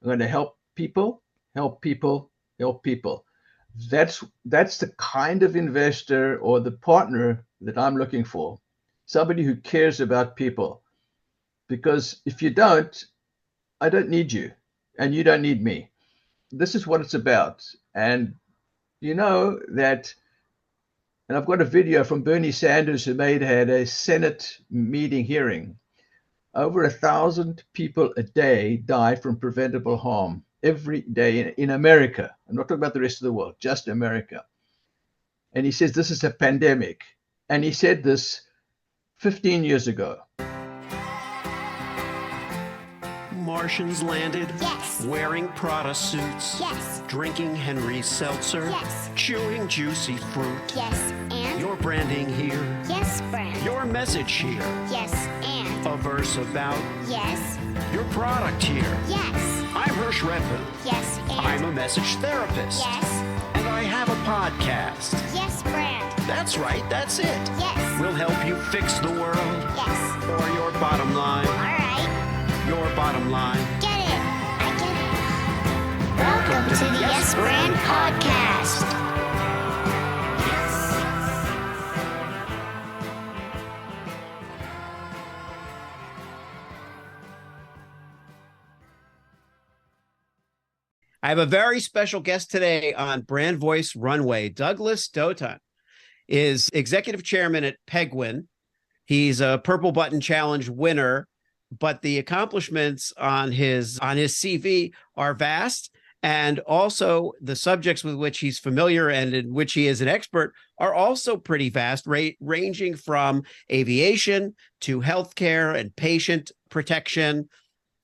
I'm going to help people, help people, help people. That's the kind of investor or the partner that I'm looking for. Somebody who cares about people. Because if you don't, I don't need you, and you don't need me. This is what it's about. And you know that, and I've got a video from Bernie Sanders who had a Senate meeting hearing. Over 1,000 people a day die from preventable harm every day in America. I'm not talking about the rest of the world, just America. And he says this is a pandemic. And he said this 15 years ago. Martians landed. Yes. Wearing Prada suits. Yes. Drinking Henry's seltzer. Yes. Chewing juicy fruit. Yes, and? Your branding here. Yes, brand. Your message here. Yes, and? A verse about Yes. your product here. Yes. I'm Hersh Redmond. Yes, and? I'm a message therapist. Yes. And I have a podcast. Yes, brand. That's right, that's it. Yes. We'll help you fix the world. Yes. Or your bottom line. All right. Your bottom line. Get it. I get it. Welcome to the Yes Brand Podcast. I have a very special guest today on Brand Voice Runway. Douglas Dotan is executive chairman at Penguin. He's a Purple Button Challenge winner, but the accomplishments on his CV are vast, and also the subjects with which he's familiar and in which he is an expert are also pretty vast, ranging from aviation to healthcare and patient protection.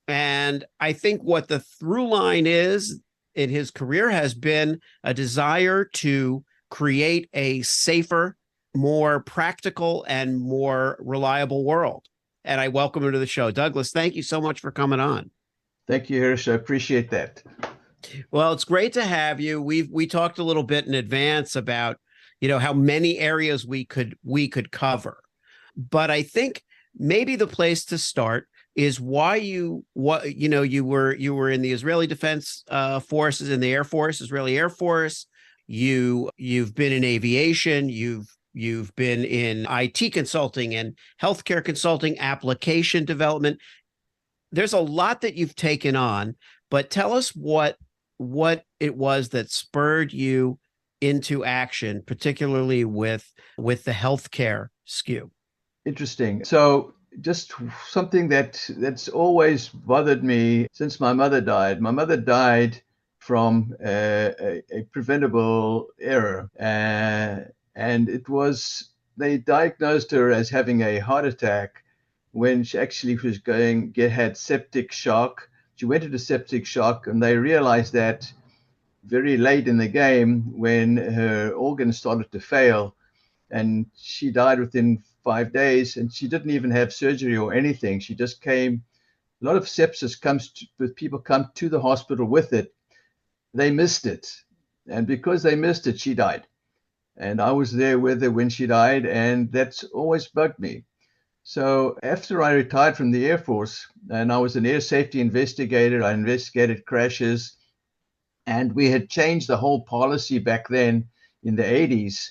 And I think what the through line is in his career has been a desire to create a safer, more practical, and more reliable world. And I welcome him to the show. Douglas, thank you so much for coming on. Thank you, Hersh. I appreciate that. Well, it's great to have you. We talked a little bit in advance about, how many areas we could cover. But I think maybe the place to start is why you were in the Israeli Defense Forces, in the Air Force, Israeli Air Force. You've been in aviation. You've been in IT consulting and healthcare consulting, application development. There's a lot that you've taken on, but tell us what it was that spurred you into action, particularly with the healthcare skew. Interesting. So just something that's always bothered me since my mother died. My mother died from a preventable error. And they diagnosed her as having a heart attack when she actually had septic shock. She went into septic shock, and they realized that very late in the game when her organs started to fail, and she died within 5 days, and she didn't even have surgery or anything. She just came. A lot of sepsis people come to the hospital with it. They missed it. And because they missed it, she died. And I was there with her when she died, and that's always bugged me. So after I retired from the Air Force, and I was an Air Safety Investigator, I investigated crashes, and we had changed the whole policy back then in the 80s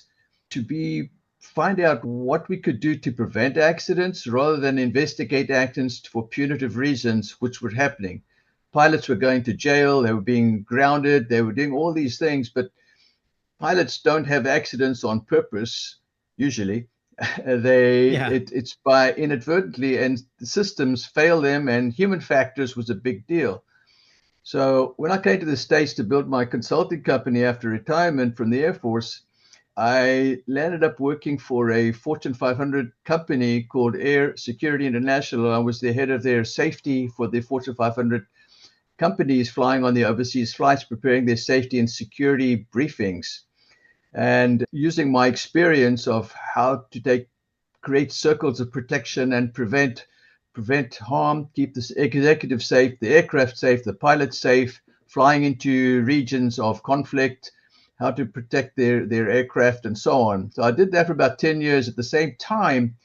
to find out what we could do to prevent accidents rather than investigate accidents for punitive reasons, which were happening. Pilots were going to jail, they were being grounded, they were doing all these things, but pilots don't have accidents on purpose, usually. It's by inadvertently, and the systems fail them, and human factors was a big deal. So when I came to the States to build my consulting company after retirement from the Air Force, I landed up working for a Fortune 500 company called Air Security International. I was the head of their safety for the Fortune 500 companies flying on the overseas flights, preparing their safety and security briefings. And using my experience of how to create circles of protection and prevent harm, keep the executive safe, the aircraft safe, the pilot safe, flying into regions of conflict, how to protect their aircraft and so on. So I did that for about 10 years. At the same time,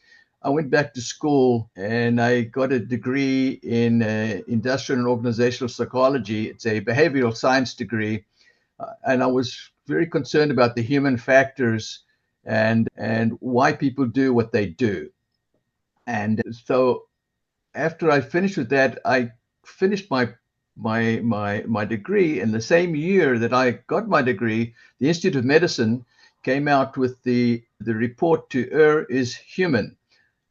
I went back to school and I got a degree in industrial and organizational psychology. It's a behavioral science degree. And I was very concerned about the human factors and why people do what they do. And so after I finished with that, I finished my degree. In the same year that I got my degree, the Institute of Medicine came out with the report to err is human.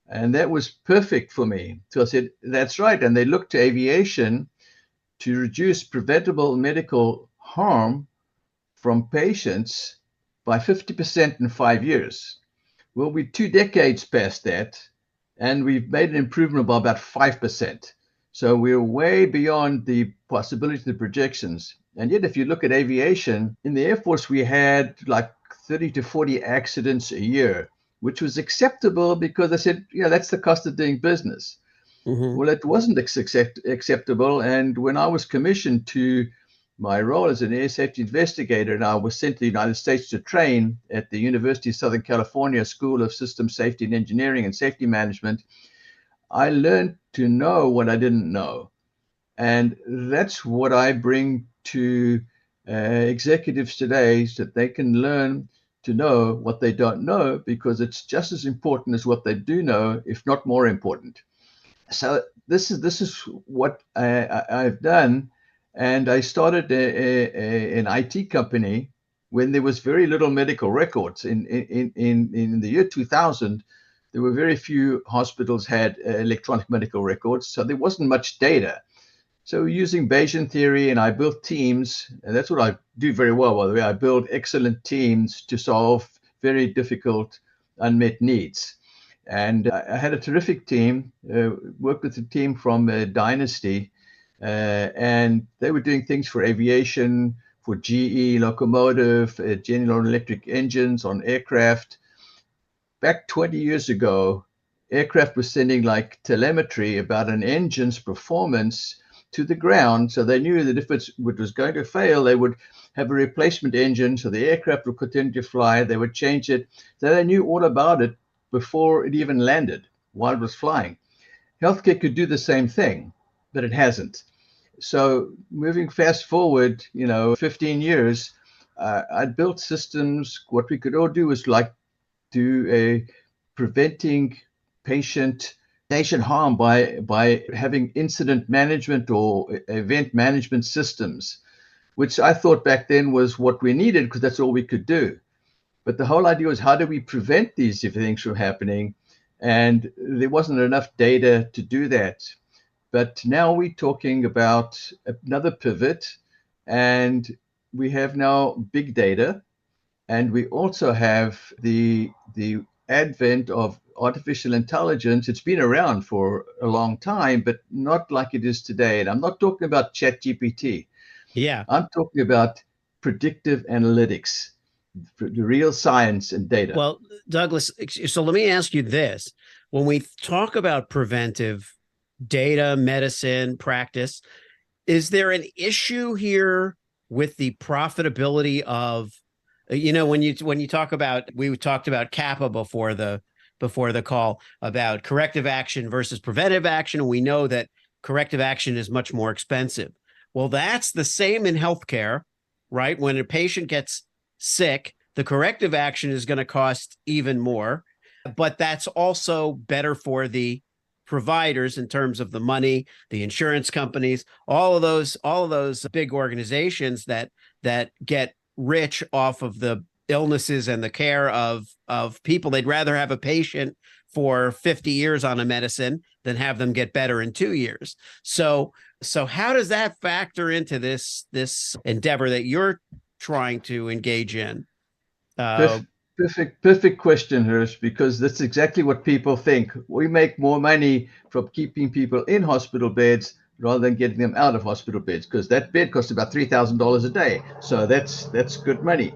And that was perfect for me. So I said, that's right. And they looked to aviation to reduce preventable medical harm from patients by 50% in 5 years. Well, we're 2 decades past that, and we've made an improvement of about 5%. So we're way beyond the possibility of the projections. And yet, if you look at aviation, in the Air Force, we had like 30 to 40 accidents a year, which was acceptable because I said, yeah, that's the cost of doing business. Mhm. Well, it wasn't acceptable. And when I was commissioned to my role as an Air Safety Investigator, and I was sent to the United States to train at the University of Southern California School of System Safety and Engineering and Safety Management, I learned to know what I didn't know. And that's what I bring to executives today, so that they can learn to know what they don't know, because it's just as important as what they do know, if not more important. So this is what I've done. And I started an IT company when there was very little medical records. In the year 2000, there were very few hospitals had electronic medical records, so there wasn't much data. So using Bayesian theory, and I built teams, and that's what I do very well, by the way. I build excellent teams to solve very difficult unmet needs. And I had a terrific team, worked with a team from Dynasty, and they were doing things for aviation, for GE locomotive, General Electric engines on aircraft. Back 20 years ago, aircraft was sending like telemetry about an engine's performance to the ground. So they knew that if it was going to fail, they would have a replacement engine. So the aircraft would continue to fly. They would change it. So they knew all about it before it even landed, while it was flying. Healthcare could do the same thing, but it hasn't. So moving fast forward, 15 years, I built systems. What we could all do is like do a preventing patient harm by having incident management or event management systems, which I thought back then was what we needed because that's all we could do. But the whole idea was, how do we prevent these things from happening? And there wasn't enough data to do that. But now we're talking about another pivot, and we have now big data, and we also have the advent of artificial intelligence. It's been around for a long time, but not like it is today. And I'm not talking about ChatGPT. Yeah. I'm talking about predictive analytics, the real science and data. Well, Douglas, so let me ask you this. When we talk about preventive data, medicine, practice, is there an issue here with the profitability of, when you talk about, we talked about CAPA before the call, about corrective action versus preventive action, and we know that corrective action is much more expensive. Well, that's the same in healthcare, right? When a patient gets sick, the corrective action is going to cost even more, but that's also better for the providers in terms of the money, the insurance companies, all of those big organizations that get rich off of the illnesses and the care of people. They'd rather have a patient for 50 years on a medicine than have them get better in 2 years. So how does that factor into this endeavor that you're trying to engage in? Perfect question, Hersh, because that's exactly what people think. We make more money from keeping people in hospital beds rather than getting them out of hospital beds, because that bed costs about $3,000 a day. So that's good money.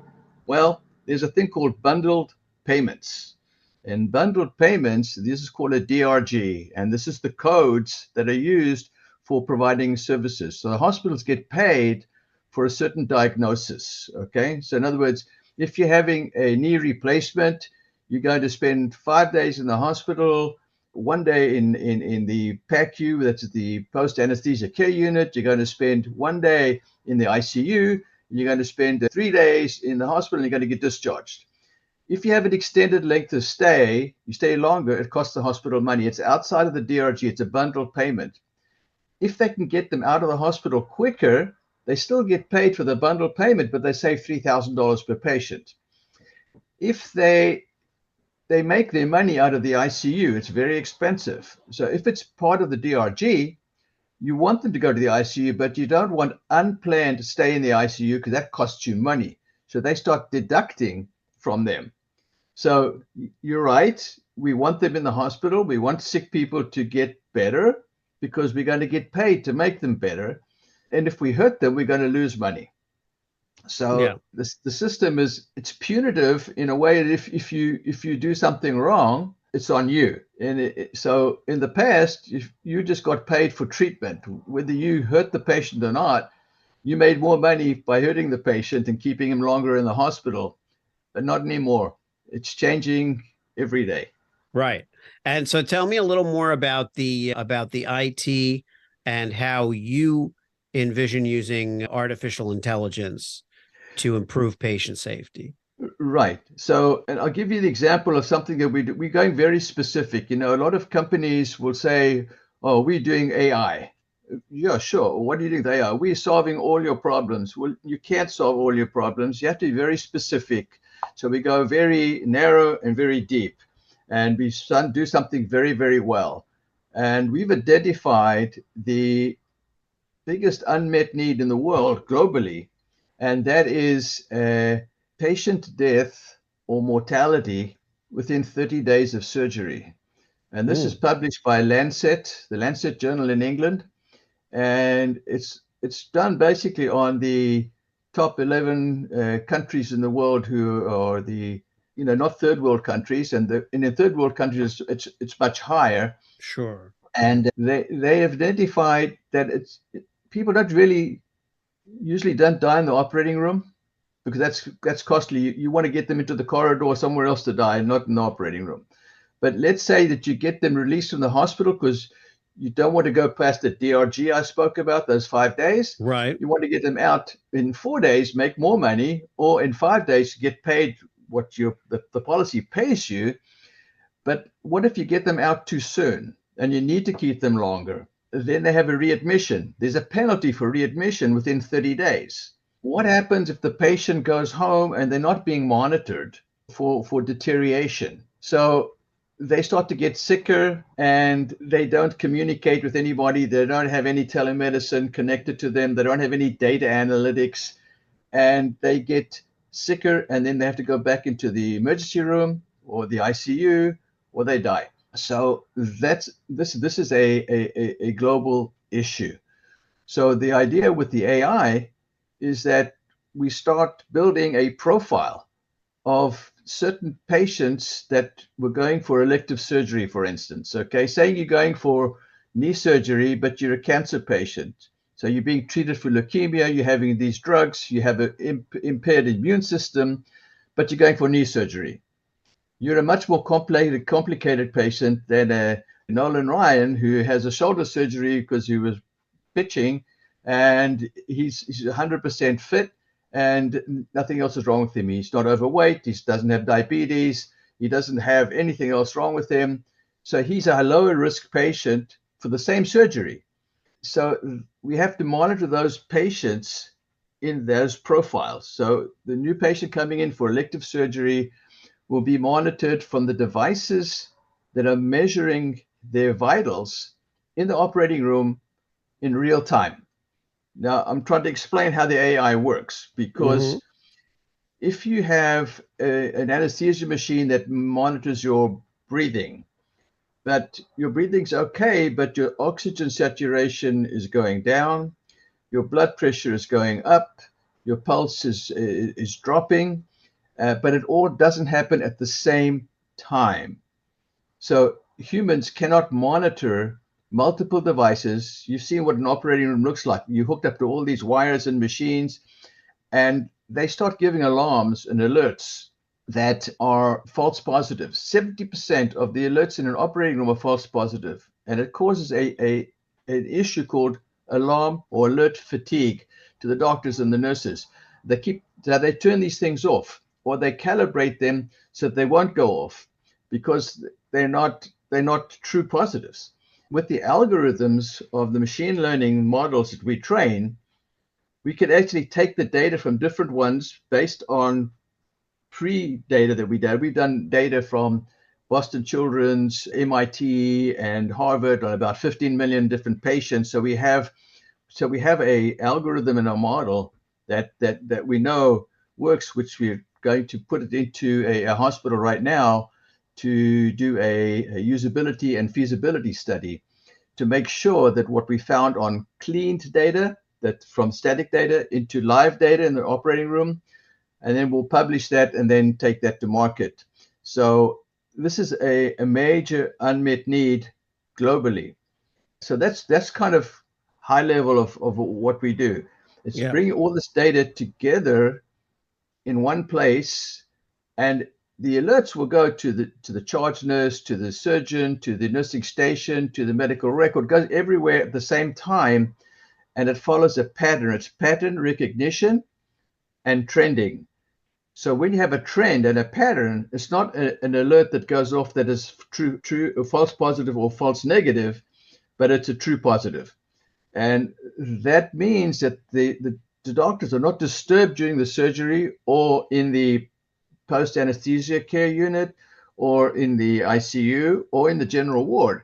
Well, there's a thing called bundled payments. And bundled payments, this is called a DRG, and this is the codes that are used for providing services. So the hospitals get paid for a certain diagnosis, okay? So in other words, if you're having a knee replacement, you're going to spend 5 days in the hospital, one day in the PACU, that's the post anesthesia care unit. You're going to spend one day in the ICU. You're going to spend 3 days in the hospital, and you're going to get discharged. If you have an extended length of stay, you stay longer, it costs the hospital money. It's outside of the DRG. It's a bundled payment. If they can get them out of the hospital quicker, they still get paid for the bundled payment, but they save $3,000 per patient. If they make their money out of the ICU, it's very expensive. So if it's part of the DRG, you want them to go to the ICU, but you don't want unplanned stay in the ICU because that costs you money. So they start deducting from them. So you're right. We want them in the hospital. We want sick people to get better because we're going to get paid to make them better. And if we hurt them, we're going to lose money. So the system it's punitive in a way that if you do something wrong, it's on you. And so in the past, if you just got paid for treatment, whether you hurt the patient or not, you made more money by hurting the patient and keeping him longer in the hospital, but not anymore. It's changing every day. Right. And so tell me a little more about the IT and how you envision using artificial intelligence to improve patient safety. Right. So, and I'll give you the example of something that we're going very specific. A lot of companies will say, oh, we're doing AI. Yeah, sure. What are you doing with AI? We're solving all your problems. Well, you can't solve all your problems. You have to be very specific. So we go very narrow and very deep, and we do something very, very well. And we've identified the biggest unmet need in the world globally, and that is patient death or mortality within 30 days of surgery. And this is published by Lancet, the Lancet Journal in England. And it's done basically on the top 11 countries in the world who are the, not third world countries. And in third world countries, it's much higher. Sure. And they have identified that people usually don't die in the operating room because that's costly. You want to get them into the corridor or somewhere else to die, not in the operating room. But let's say that you get them released from the hospital because you don't want to go past the DRG I spoke about, those 5 days. Right. You want to get them out in 4 days, make more money, or in 5 days get paid what the policy pays you. But what if you get them out too soon and you need to keep them longer? Then they have a readmission. There's a penalty for readmission within 30 days. What happens if the patient goes home and they're not being monitored for deterioration? So they start to get sicker and they don't communicate with anybody. They don't have any telemedicine connected to them. They don't have any data analytics, and they get sicker, and then they have to go back into the emergency room or the ICU, or they die. So this is a global issue. So the idea with the AI is that we start building a profile of certain patients that were going for elective surgery, for instance. Okay, saying you're going for knee surgery, but you're a cancer patient. So you're being treated for leukemia, you're having these drugs, you have an impaired immune system, but you're going for knee surgery. You're a much more complicated patient than Nolan Ryan, who has a shoulder surgery because he was pitching, and he's 100% fit, and nothing else is wrong with him. He's not overweight. He doesn't have diabetes. He doesn't have anything else wrong with him. So he's a lower risk patient for the same surgery. So we have to monitor those patients in those profiles. So the new patient coming in for elective surgery will be monitored from the devices that are measuring their vitals in the operating room in real time. Now, I'm trying to explain how the AI works, because if you have an anesthesia machine that monitors your breathing, but your breathing's okay, but your oxygen saturation is going down, your blood pressure is going up, your pulse is dropping, but it all doesn't happen at the same time. So humans cannot monitor multiple devices. You've seen what an operating room looks like. You're hooked up to all these wires and machines, and they start giving alarms and alerts that are false positives. 70% of the alerts in an operating room are false positive, and it causes an issue called alarm or alert fatigue to the doctors and the nurses. They turn these things off, or they calibrate them so that they won't go off because they're not true positives. With the algorithms of the machine learning models that we train, we could actually take the data from different ones based on pre-data that we did. We've done data from Boston Children's, MIT, and Harvard on about 15 million different patients. So we have a algorithm in our model that we know works, which we're going to put it into a hospital right now to do a usability and feasibility study to make sure that what we found on cleaned data, that from static data into live data in the operating room, and then we'll publish that and then take that to market. So this is a major unmet need globally. So that's kind of high level of what we do. It's bringing all this data together in one place, and the alerts will go to the charge nurse, to the surgeon, to the nursing station, to the medical record. It goes everywhere at the same time, and it follows a pattern. It's pattern recognition and trending. So when you have a trend and a pattern, it's not an alert that goes off that is true or false positive or false negative, but it's a true positive. And that means that the doctors are not disturbed during the surgery or in the post-anesthesia care unit or in the ICU or in the general ward.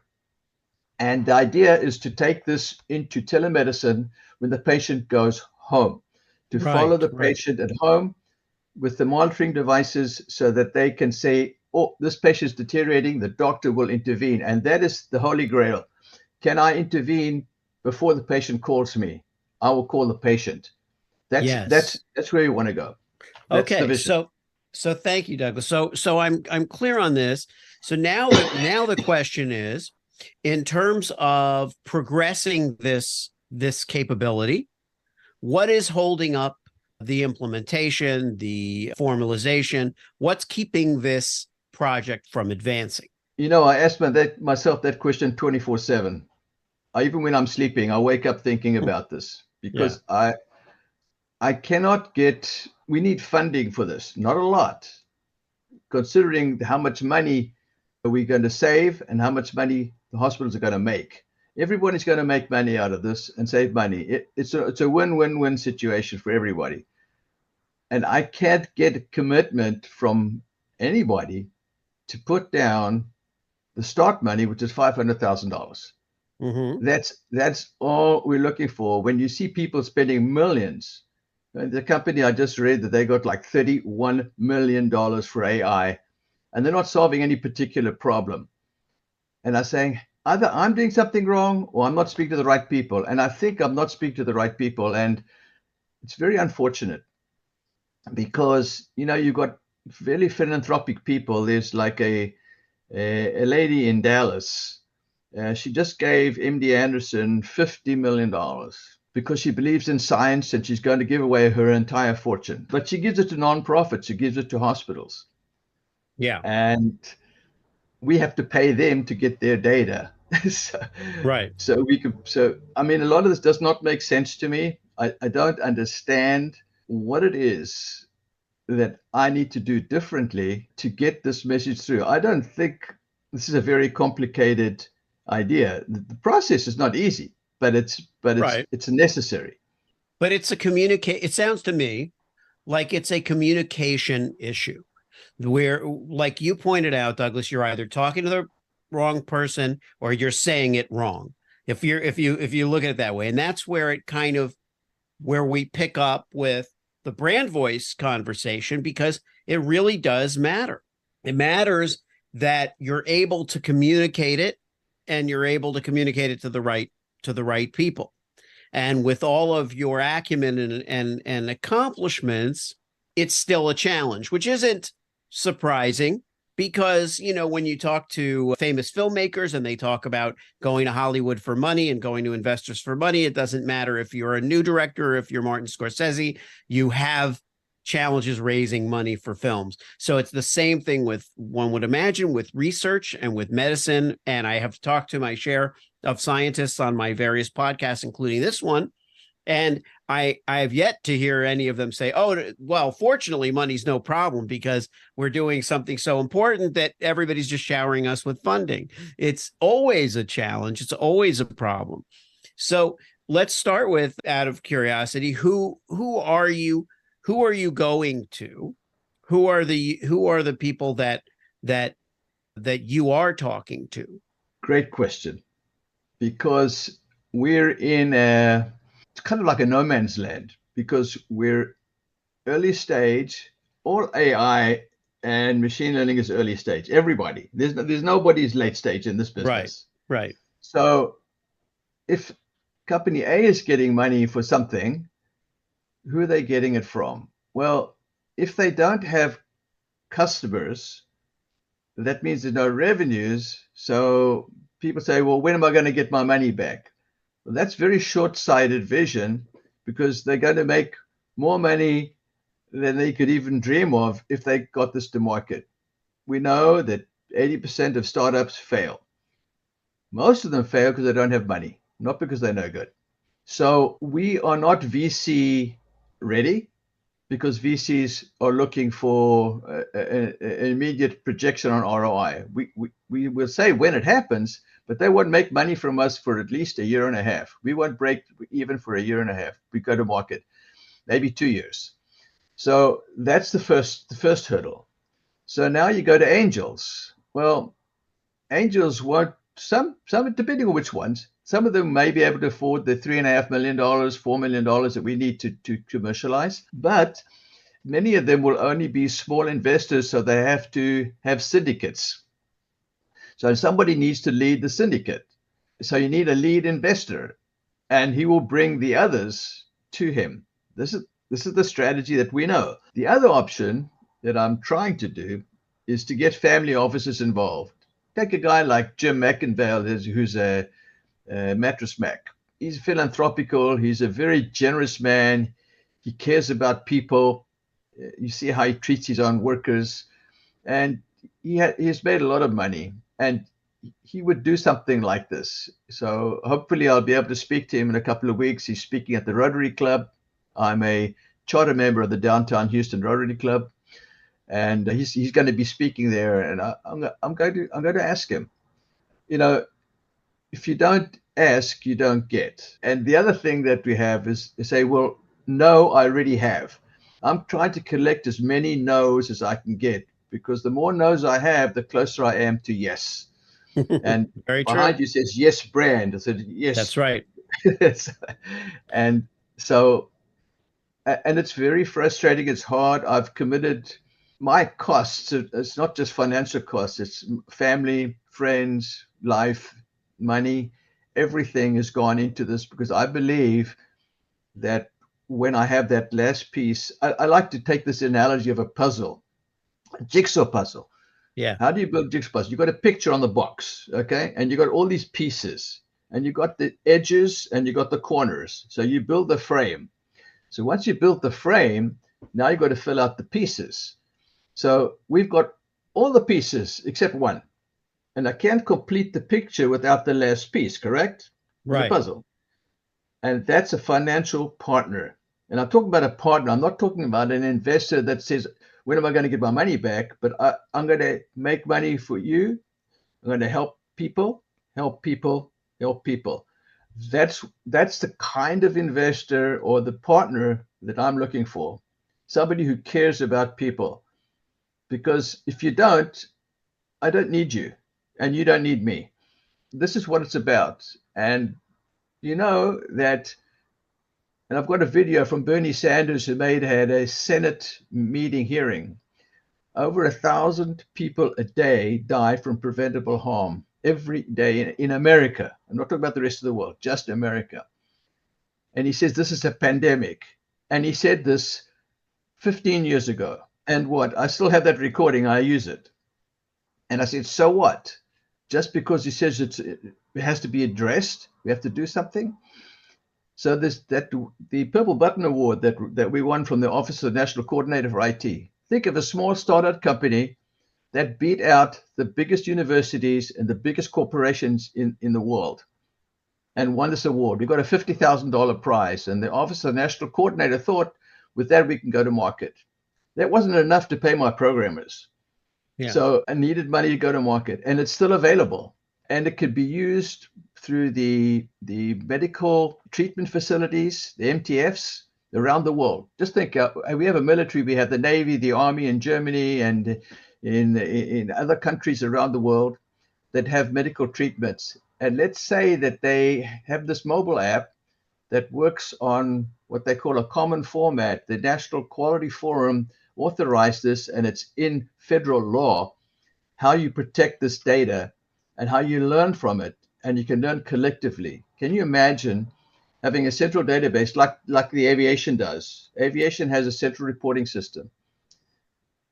And the idea is to take this into telemedicine when the patient goes home, to follow the patient at home with the monitoring devices so that they can say, oh, this patient is deteriorating, the doctor will intervene. And that is the holy grail. Can I intervene before the patient calls me? I will call the patient. That's where you want to go. That's okay, so thank you, Douglas. So I'm clear on this. So now the question is, in terms of progressing this capability, what is holding up the implementation, the formalization? What's keeping this project from advancing? I ask myself that question 24/7. Even when I'm sleeping, I wake up thinking about this because I cannot we need funding for this, not a lot, considering how much money we're going to save and how much money the hospitals are going to make. Everybody's going to make money out of this and save money. It's a win-win-win situation for everybody. And I can't get a commitment from anybody to put down the start money, which is $500,000. Mm-hmm. That's all we're looking for. When you see people spending millions, the company I just read that they got like $31 million for AI, and they're not solving any particular problem. And I'm saying either I'm doing something wrong or I'm not speaking to the right people. And I think I'm not speaking to the right people. And it's very unfortunate because, you've got very philanthropic people. There's like a lady in Dallas. She just gave MD Anderson $50 million because she believes in science and she's going to give away her entire fortune. But she gives it to nonprofits. She gives it to hospitals. Yeah. And we have to pay them to get their data. Right. So a lot of this does not make sense to me. I don't understand what it is that I need to do differently to get this message through. I don't think this is a very complicated idea. The process is not easy, but it's necessary. But it's it sounds to me like it's a communication issue where, like you pointed out, Douglas, you're either talking to the wrong person or you're saying it wrong. If you look at it that way, and that's where where we pick up with the brand voice conversation, because it really does matter. It matters that you're able to communicate it and you're able to communicate it to the right people. And with all of your acumen and accomplishments, it's still a challenge, which isn't surprising because, when you talk to famous filmmakers and they talk about going to Hollywood for money and going to investors for money, it doesn't matter if you're a new director or if you're Martin Scorsese, you have challenges raising money for films. So it's the same thing with, one would imagine, with research and with medicine. And I have talked to my share of scientists on my various podcasts, including this one. And I have yet to hear any of them say, oh, well, fortunately, money's no problem because we're doing something so important that everybody's just showering us with funding. It's always a challenge. It's always a problem. So let's start with, out of curiosity, who are you? Who are you going to? Who are the people that you are talking to? Great question, because we're in it's kind of like a no man's land, because we're early stage. All AI and machine learning is early stage. Everybody, there's nobody's late stage in this business. Right. So if company A is getting money for something, who are they getting it from? Well, if they don't have customers, that means there's no revenues. So people say, well, when am I going to get my money back? Well, that's very short-sighted vision, because they're going to make more money than they could even dream of if they got this to market. We know that 80% of startups fail. Most of them fail because they don't have money, not because they're no good. So we are not VC ready, because VCs are looking for an immediate projection on ROI. We will say when it happens, but they won't make money from us for at least a year and a half. We won't break even for a year and a half. We go to market, maybe 2 years. So that's the first hurdle. So now you go to angels. Well, angels won't, some depending on which ones, some of them may be able to afford the $3.5 million, $4 million that we need to commercialize, but many of them will only be small investors, so they have to have syndicates. So somebody needs to lead the syndicate. So you need a lead investor, and he will bring the others to him. This is the strategy that we know. The other option that I'm trying to do is to get family offices involved. Take a guy like Jim McIngvale, who's a Mattress Mac. He's philanthropical. He's a very generous man. He cares about people. You see how he treats his own workers, and he's made a lot of money. And he would do something like this. So hopefully I'll be able to speak to him in a couple of weeks. He's speaking at the Rotary Club. I'm a charter member of the Downtown Houston Rotary Club, and he's going to be speaking there. And I'm going to ask him. You know, if you don't ask, you don't get. And the other thing that we have is say, well, no, I already have. I'm trying to collect as many no's as I can get, because the more no's I have, the closer I am to yes. And Very behind true. you says yes, brand. I said yes. That's right. And so, and it's very frustrating. It's hard. I've committed my costs. It's not just financial costs. It's family, friends, life, money. Everything has gone into this, because I believe that when I have that last piece, I like to take this analogy of a puzzle, a jigsaw puzzle. Yeah. How do you build a jigsaw puzzle? You got a picture on the box, okay? And you got all these pieces, and you got the edges and you got the corners. So you build the frame. So once you build the frame, now you got to fill out the pieces. So we've got all the pieces except one. And I can't complete the picture without the last piece, correct? Right. The puzzle. And that's a financial partner. And I'm talking about a partner. I'm not talking about an investor that says, when am I going to get my money back? But I'm going to make money for you. I'm going to help people, help people, help people. That's the kind of investor or the partner that I'm looking for. Somebody who cares about people. Because if you don't, I don't need you, and you don't need me. This is what it's about. And you know that, and I've got a video from Bernie Sanders, who had a Senate meeting hearing. Over 1,000 people a day die from preventable harm every day in America. I'm not talking about the rest of the world, just America. And he says this is a pandemic. And he said this 15 years ago. And what? I still have that recording. I use it. And I said, so what? Just because he says it has to be addressed, we have to do something. So the Purple Button Award that we won from the Office of the National Coordinator for IT. Think of a small startup company that beat out the biggest universities and the biggest corporations in the world and won this award. We got a $50,000 prize, and the Office of the National Coordinator thought, with that we can go to market. That wasn't enough to pay my programmers. Yeah. So I needed money to go to market, and it's still available. And it could be used through the medical treatment facilities, the MTFs, around the world. Just think, we have a military, we have the Navy, the Army in Germany, and in other countries around the world that have medical treatments. And let's say that they have this mobile app that works on what they call a common format. The National Quality Forum authorized this, and it's in federal law, how you protect this data and how you learn from it, and you can learn collectively. Can you imagine having a central database like the aviation does? Aviation has a central reporting system.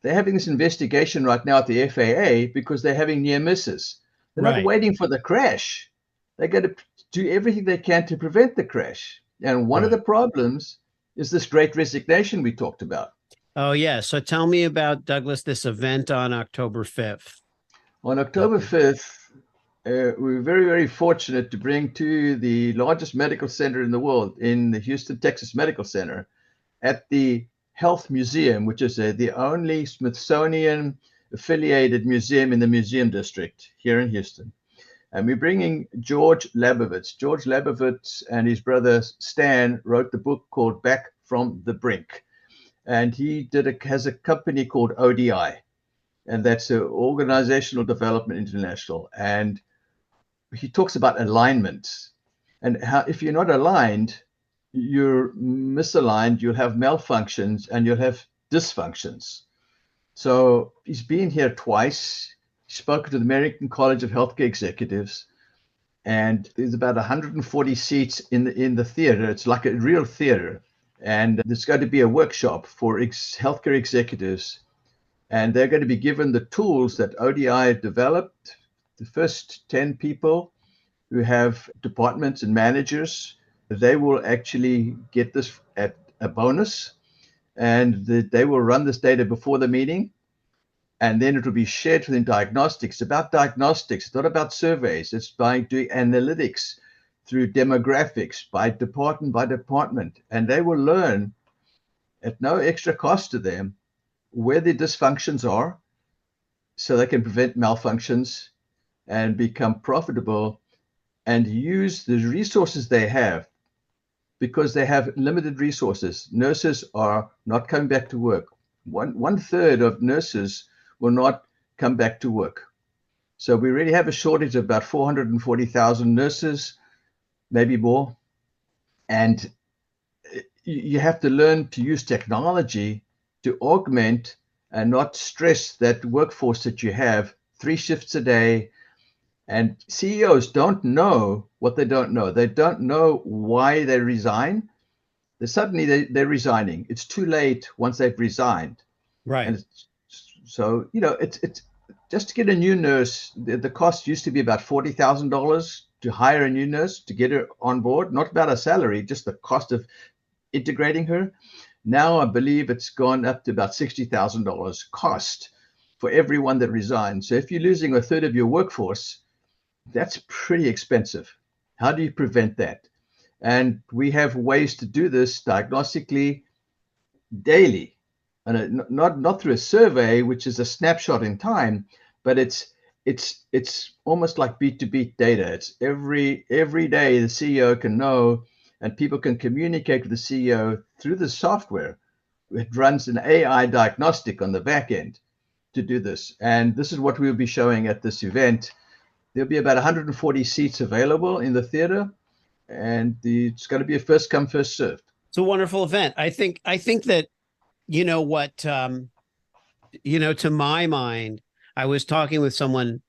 They're having this investigation right now at the FAA because they're having near misses. They're not waiting for the crash. They're going to do everything they can to prevent the crash. And one of the problems is this great resignation we talked about. Oh, yeah. So tell me about, Douglas, this event on October 5th. On October 5th, we were very, very fortunate to bring to the largest medical center in the world, in the Houston, Texas Medical Center, at the Health Museum, which is the only Smithsonian affiliated museum in the Museum District here in Houston. And we're bringing George Labovitz. George Labovitz and his brother Stan wrote the book called Back from the Brink. And he has a company called ODI, and that's Organizational Development International. And he talks about alignment and how if you're not aligned, you're misaligned, you'll have malfunctions and you'll have dysfunctions. So he's been here twice. He spoke to the American College of Healthcare Executives, and there's about 140 seats in the theater. It's like a real theater. And there's going to be a workshop for healthcare executives. And they're going to be given the tools that ODI developed. The first 10 people who have departments and managers, they will actually get this at a bonus. And they will run this data before the meeting. And then it will be shared within diagnostics. It's about diagnostics. It's not about surveys. It's by doing analytics through demographics, by department. And they will learn at no extra cost to them where the dysfunctions are so they can prevent malfunctions and become profitable and use the resources they have, because they have limited resources. Nurses are not coming back to work. One third of nurses will not come back to work. So we really have a shortage of about 440,000 nurses, maybe more. And you have to learn to use technology to augment and not stress that workforce that you have 3 shifts a day. And CEOs don't know what they don't know. They don't know why they resign. Suddenly they're resigning. It's too late once they've resigned. Right. And so, it's just to get a new nurse, the cost used to be about $40,000 to hire a new nurse, to get her on board, not about a salary, just the cost of integrating her. Now I believe it's gone up to about $60,000 cost for everyone that resigns. So if you're losing a third of your workforce, that's pretty expensive. How do you prevent that? And we have ways to do this diagnostically daily, and not through a survey, which is a snapshot in time, but it's almost like beat to beat data. It's every day the CEO can know, and people can communicate with the CEO through the software. It runs an AI diagnostic on the back end to do this. And this is what we'll be showing at this event. There'll be about 140 seats available in the theater, and it's going to be a first come, first served. It's a wonderful event. I think that, to my mind, I was talking with someone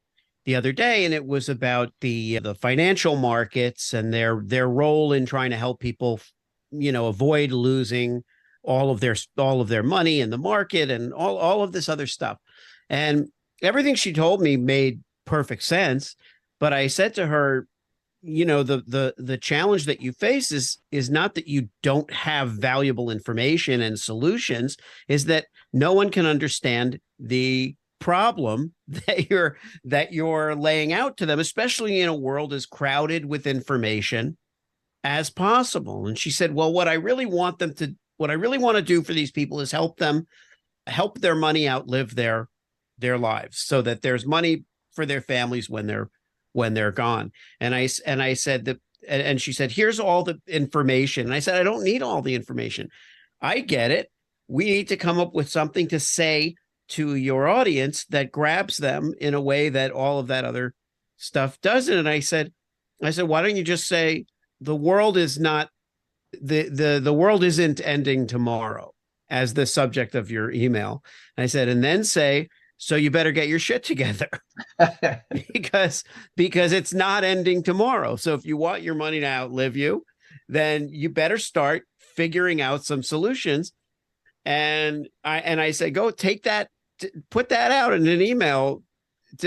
the other day, and it was about the financial markets and their role in trying to help people, avoid losing all of their money in the market and all of this other stuff. And everything she told me made perfect sense. But I said to her, the challenge that you face is not that you don't have valuable information and solutions, is that no one can understand the problem that you're laying out to them, especially in a world as crowded with information as possible. And she said, well, what I really want to do for these people is help their money outlive their lives, so that there's money for their families when they're gone. And I said that, and she said, here's all the information. And I said, I don't need all the information. I get it. We need to come up with something to say to your audience that grabs them in a way that all of that other stuff doesn't. And I said, why don't you just say the world is not the world isn't ending tomorrow as the subject of your email. And I said, and then say, so you better get your shit together because it's not ending tomorrow. So if you want your money to outlive you, then you better start figuring out some solutions. And I said, go take that, put that out in an email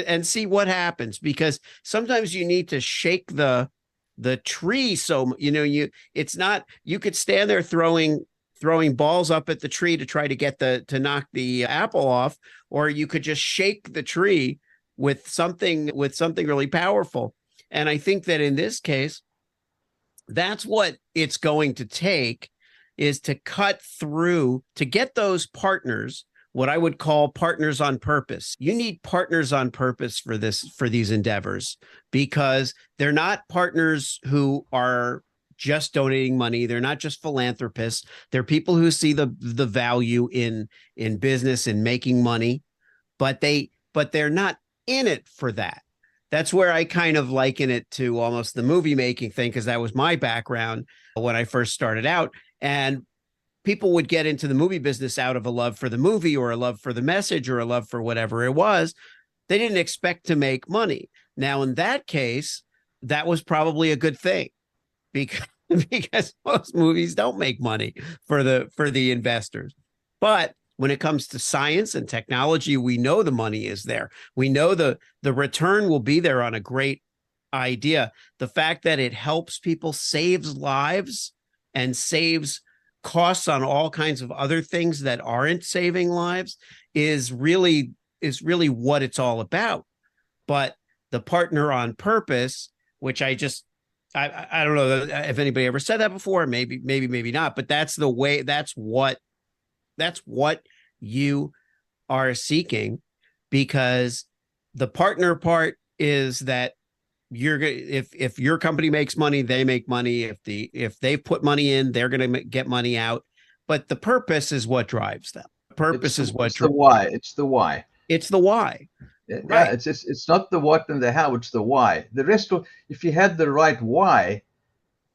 and see what happens, because sometimes you need to shake the tree. So, it's not, you could stand there throwing balls up at the tree to try to get to knock the apple off, or you could just shake the tree with something really powerful. And I think that in this case, that's what it's going to take, is to cut through, to get those partners, what I would call partners on purpose. You need partners on purpose for these endeavors, because they're not partners who are just donating money. They're not just philanthropists. They're people who see the value in business and making money, but they're not in it for that. That's where I kind of liken it to almost the movie making thing, because that was my background when I first started out. And people would get into the movie business out of a love for the movie, or a love for the message, or a love for whatever it was. They didn't expect to make money. Now, in that case, that was probably a good thing, because most movies don't make money for the investors. But when it comes to science and technology, we know the money is there. We know the return will be there on a great idea. The fact that it helps people, saves lives, and saves costs on all kinds of other things that aren't saving lives is really what it's all about. But the partner on purpose, which I don't know if anybody ever said that before, maybe not, but that's the way, that's what you are seeking, because the partner part is that if your company makes money, they make money. If they put money in, they're going to get money out. But the purpose is what drives them. Purpose is what drives. It's the why. It's the why. Yeah, right. It's not the what and the how. It's the why. The rest of, if you had the right why,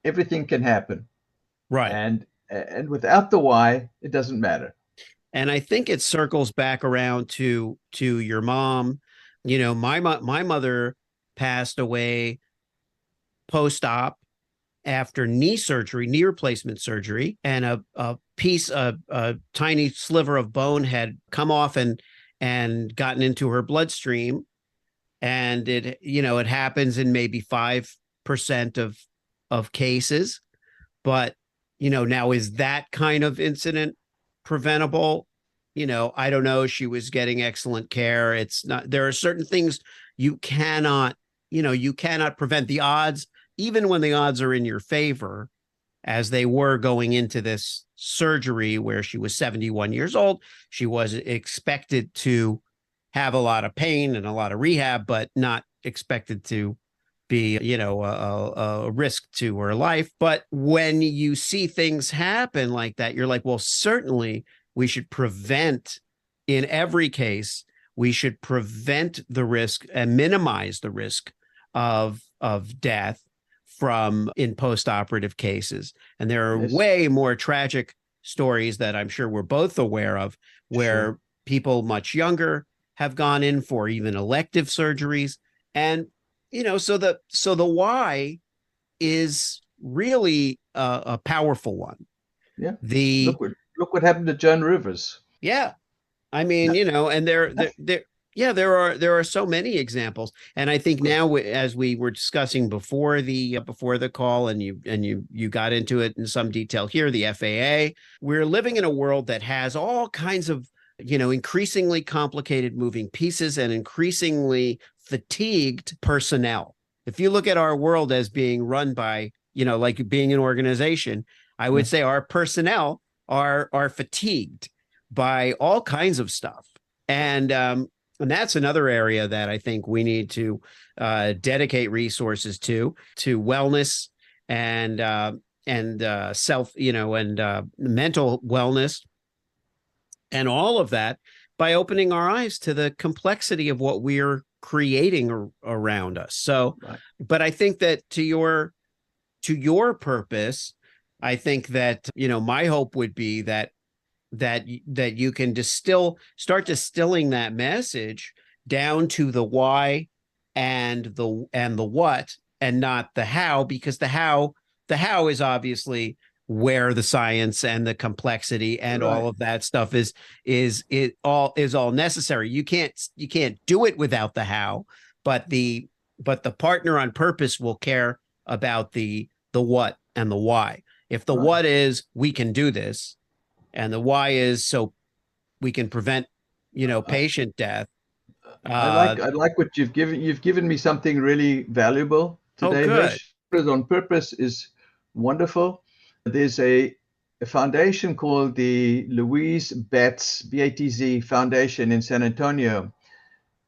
everything can happen. Right. And without the why, it doesn't matter. And I think it circles back around to your mom. My mother passed away post-op after knee replacement surgery, and a tiny sliver of bone had come off and gotten into her bloodstream. And it happens in maybe 5% of cases. But, now, is that kind of incident preventable? I don't know. She was getting excellent care. It's not, there are certain things you cannot prevent. The odds, even when the odds are in your favor, as they were going into this surgery where she was 71 years old, she was expected to have a lot of pain and a lot of rehab, but not expected to be, a risk to her life. But when you see things happen like that, you're like, well, certainly we should prevent, in every case, we should prevent the risk and minimize the risk of death in post-operative cases. And there are way more tragic stories that I'm sure we're both aware of, where people much younger have gone in for even elective surgeries. And, so the why is really a powerful one. Yeah. Look what happened to Joan Rivers. Yeah. I mean, and Yeah, there are so many examples, and I think now, as we were discussing before the call, and you got into it in some detail here, the FAA, we're living in a world that has all kinds of increasingly complicated moving pieces and increasingly fatigued personnel. If you look at our world as being run by like being an organization, I would say our personnel are fatigued by all kinds of stuff, and that's another area that I think we need to dedicate resources to wellness and self, and mental wellness, and all of that, by opening our eyes to the complexity of what we're creating around us. So, Right. But I think that to your purpose, I think that my hope would be that you can start distilling that message down to the why and the what, and not the how, because the how is obviously where the science and the complexity and all of that stuff is all necessary. You can't do it without the how, but the partner on purpose will care about the what and the why. If the what is we can do this, and the why is so we can prevent, patient death. I like what you've given. You've given me something really valuable today. Good. Hersh. On Purpose is wonderful. There's a foundation called the Louise Batts, BATZ Foundation in San Antonio,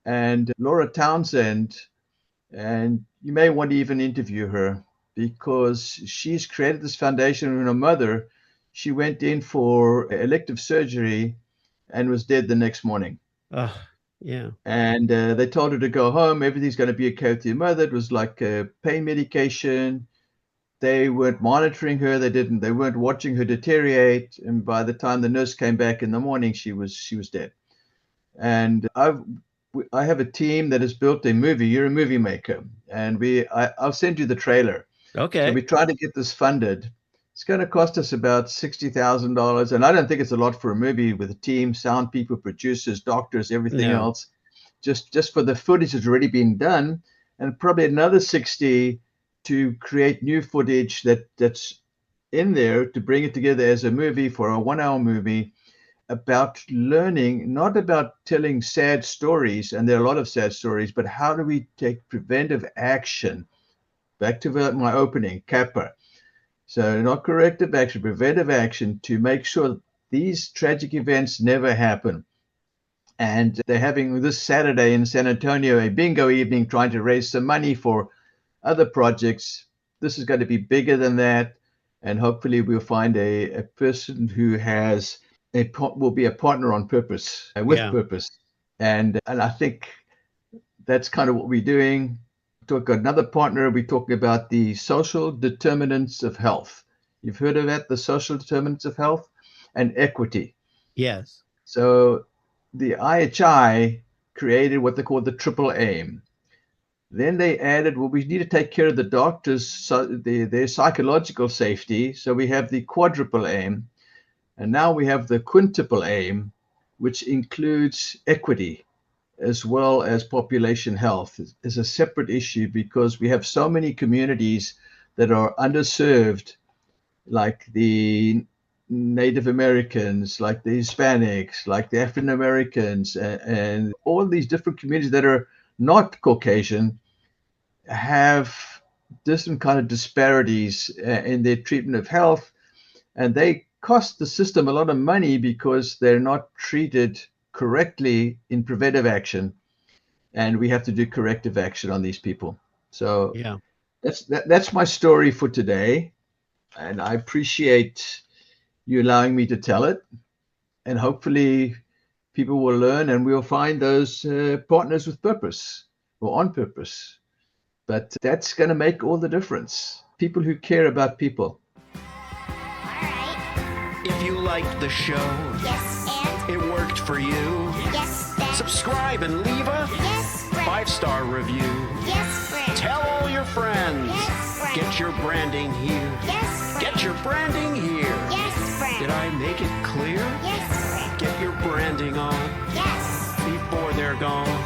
and Laura Townsend, and you may want to even interview her, because she's created this foundation when her mother, she went in for elective surgery and was dead the next morning. Yeah. And they told her to go home. Everything's going to be okay with your mother. It was like pain medication. They weren't monitoring her. They weren't watching her deteriorate. And by the time the nurse came back in the morning, she was dead. And I have a team that has built a movie. You're a movie maker, and I'll send you the trailer. Okay. So we try to get this funded. It's going to cost us about $60,000, and I don't think it's a lot for a movie with a team, sound people, producers, doctors, everything else. Just for the footage that's already been done, and probably another 60 to create new footage that's in there to bring it together as a movie, for a 1-hour movie about learning, not about telling sad stories, and there are a lot of sad stories, but how do we take preventive action? Back to my opening, CAPA. So not corrective action, preventive action, to make sure these tragic events never happen. And they're having this Saturday in San Antonio a bingo evening, trying to raise some money for other projects. This is going to be bigger than that. And hopefully we'll find a person who will be a partner on purpose, with purpose. And I think that's kind of what we're doing. Talk another partner, we're talking about the social determinants of health. You've heard of that, the social determinants of health, and equity. Yes. So the IHI created what they call the triple aim. Then they added, well, we need to take care of the doctors, their psychological safety. So we have the quadruple aim. And now we have the quintuple aim, which includes equity, as well as population health. Is a separate issue, because we have so many communities that are underserved, like the Native Americans, like the Hispanics, like the African Americans, and all these different communities that are not Caucasian have different kind of disparities in their treatment of health, and they cost the system a lot of money because they're not treated correctly in preventive action, and we have to do corrective action on these people. So that's my story for today, and I appreciate you allowing me to tell it, and hopefully people will learn, and we'll find those partners with purpose or on purpose. But that's going to make all the difference. People who care about people. If you liked the show, Yes, and it worked for you, yes, then subscribe and leave a yes, friend. 5-star review. Yes, friend. Tell all your friends. Yes, friend. Get your branding here. Yes, friend. Get your branding here. Yes, friend. Did I make it clear? Yes, friend. Get your branding on Yes. before they're gone.